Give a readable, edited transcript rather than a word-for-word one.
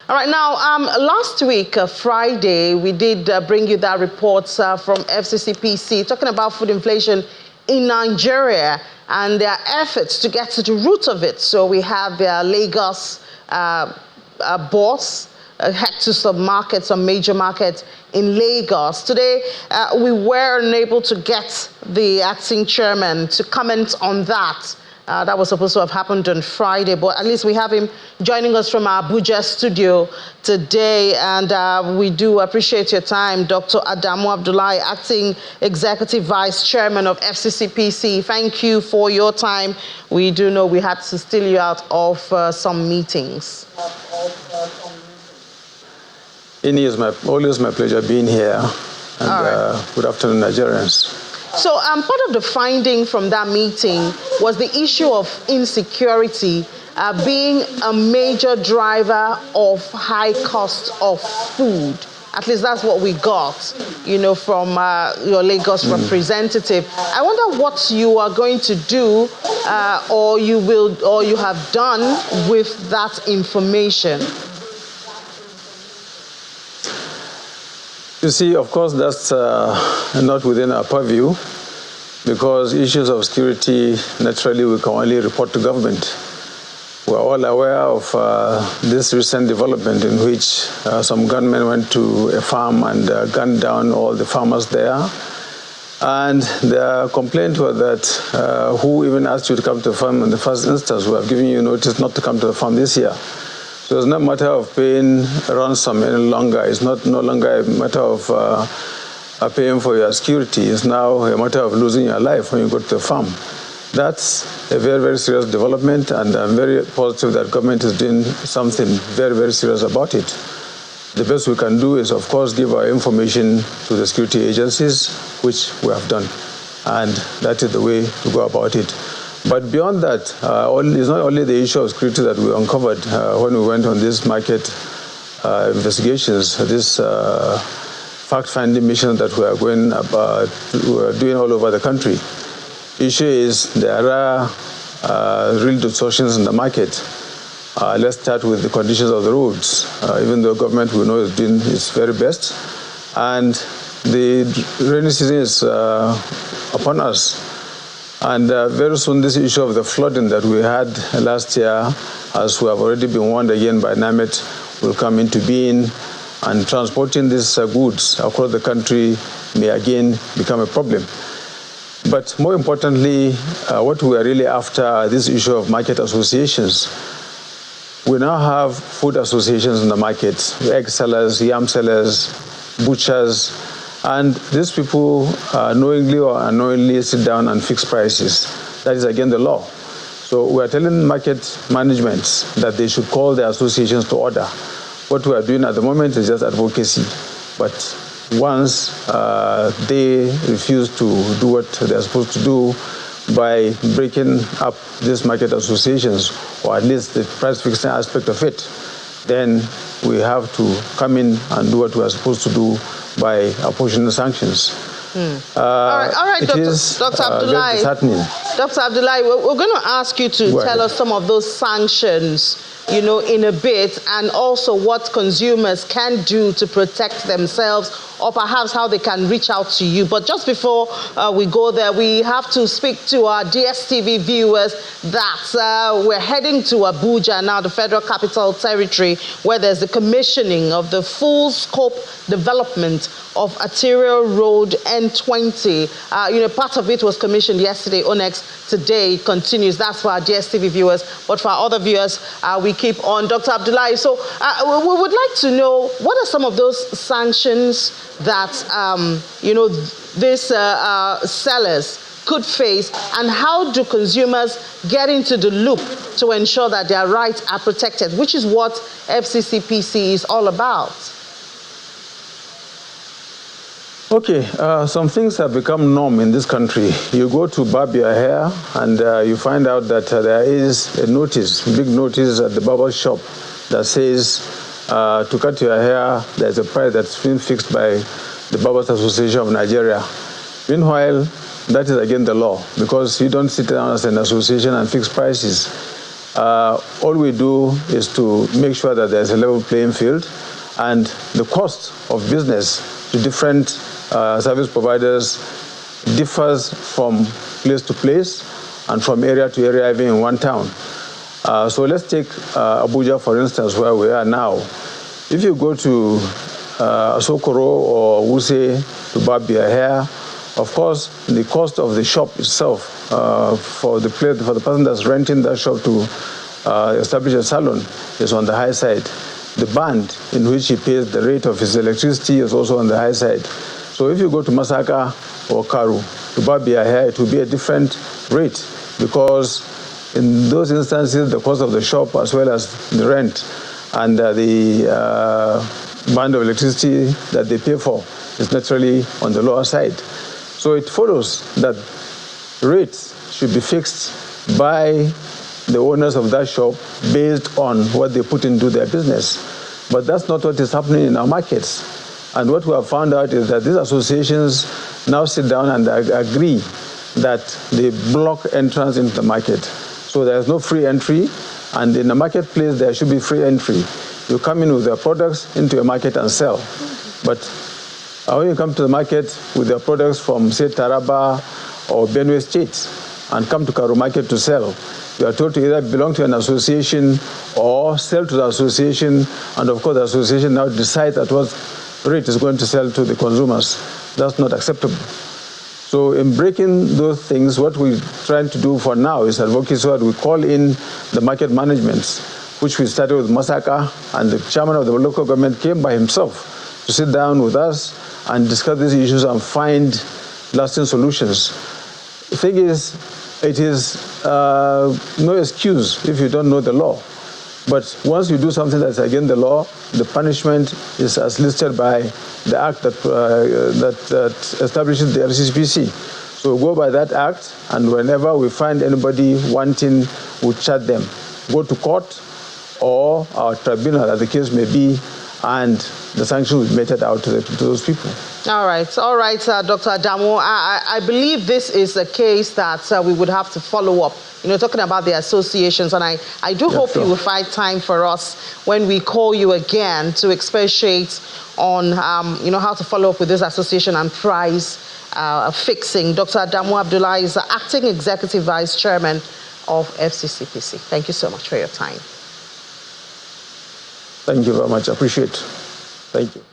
All right, now, last week, Friday, we did bring you that report from FCCPC talking about food inflation in Nigeria and their efforts to get to the root of it. So we have their Lagos boss head to some markets, some major markets in Lagos. Today, we were unable to get the acting chairman to comment on that. That was supposed to have happened on Friday, but at least we have him joining us from our Abuja studio today. And we do appreciate your time, Dr. Adamu Abdullahi, Acting Executive Vice Chairman of FCCPC. Thank you for your time. We do know we had to steal you out of some meetings. It is always my pleasure being here. And good afternoon, Nigerians. So part of the finding from that meeting was the issue of insecurity being a major driver of high cost of food. At least that's what we got, from your Lagos representative. I wonder what you are going to do or you have done with that information. You see, of course, that's not within our purview, because issues of security, naturally, we can only report to government. We're all aware of this recent development in which some gunmen went to a farm and gunned down all the farmers there. And their complaint was that who even asked you to come to the farm in the first instance? We have given you notice not to come to the farm this year. So it's not a matter of paying ransom any longer. It's no longer a matter of paying for your security. It's now a matter of losing your life when you go to the farm. That's a very, very serious development, and I'm very positive that government is doing something very, very serious about it. The best we can do is, of course, give our information to the security agencies, which we have done. And that is the way to go about it. But beyond that, it's not only the issue of security that we uncovered when we went on these market investigations, this fact-finding mission that we are doing all over the country. Issue is there are real distortions in the market. Let's start with the conditions of the roads. Even though government, we know, is doing its very best, and the rainy season is upon us. And very soon, this issue of the flooding that we had last year, as we have already been warned again by NAMET, will come into being, and transporting these goods across the country may again become a problem. But more importantly, what we are really after are this issue of market associations. We now have food associations in the market, egg sellers, yam sellers, butchers, and these people knowingly or unknowingly sit down and fix prices. That is against the law. So we are telling market managements that they should call their associations to order. What we are doing at the moment is just advocacy. But once they refuse to do what they are supposed to do by breaking up these market associations, or at least the price fixing aspect of it, then we have to come in and do what we are supposed to do by apportioning sanctions. All right, Dr. Abdullahi. Dr. Abdullahi, we're going to ask you to tell us some of those sanctions, in a bit, and also what consumers can do to protect themselves, or perhaps how they can reach out to you. But just before we go there, we have to speak to our DSTV viewers that we're heading to Abuja now, the Federal Capital Territory, where there's the commissioning of the full scope development of Arterial Road N20. Part of it was commissioned yesterday. Onex today continues. That's for our DSTV viewers. But for our other viewers, we keep on. Dr. Abdullahi, so we would like to know, what are some of those sanctions that, these sellers could face, and how do consumers get into the loop to ensure that their rights are protected, which is what FCCPC is all about? Okay, some things have become norm in this country. You go to barb your hair and you find out that there is a notice, big notice at the barber shop that says to cut your hair, there's a price that's been fixed by the Barbers Association of Nigeria. Meanwhile, that is against the law, because you don't sit down as an association and fix prices. all we do is to make sure that there's a level playing field, and the cost of business to different service providers differs from place to place and from area to area, even in one town. So let's take Abuja, for instance, where we are now. If you go to Sokoro or Wuse to barb your hair, of course, the cost of the shop itself for the person that's renting that shop to establish a salon is on the high side. The band in which he pays the rate of his electricity is also on the high side. So if you go to Masaka or Karu to barb your hair, it will be a different rate, because in those instances, the cost of the shop as well as the rent and the band of electricity that they pay for is naturally on the lower side. So it follows that rates should be fixed by the owners of that shop based on what they put into their business. But that's not what is happening in our markets. And what we have found out is that these associations now sit down and agree that they block entrance into the market. So there's no free entry, and in the marketplace there should be free entry. You come in with your products into a market and sell. But when you come to the market with your products from, say, Taraba or Benue State and come to Karu Market to sell, you are told to either belong to an association or sell to the association, and of course the association now decides at what rate is going to sell to the consumers. That's not acceptable. So in breaking those things, what we're trying to do for now is advocacy, so that we call in the market management, which we started with Masaka, and the chairman of the local government came by himself to sit down with us and discuss these issues and find lasting solutions. The thing is, it is no excuse if you don't know the law. But once you do something that's against the law, the punishment is as listed by the act that establishes the FCCPC. So we go by that act, and whenever we find anybody wanting, we charge them. Go to court or our tribunal, as the case may be, and the sanction will be meted out to those people. All right, Dr. Adamo. I believe this is a case that we would have to follow up. Talking about the associations, and I do hope you will find time for us when we call you again to expatiate on, how to follow up with this association and price fixing. Dr. Adamo Abdullah is the Acting Executive Vice Chairman of FCCPC. Thank you so much for your time. Thank you very much. I appreciate it. Thank you.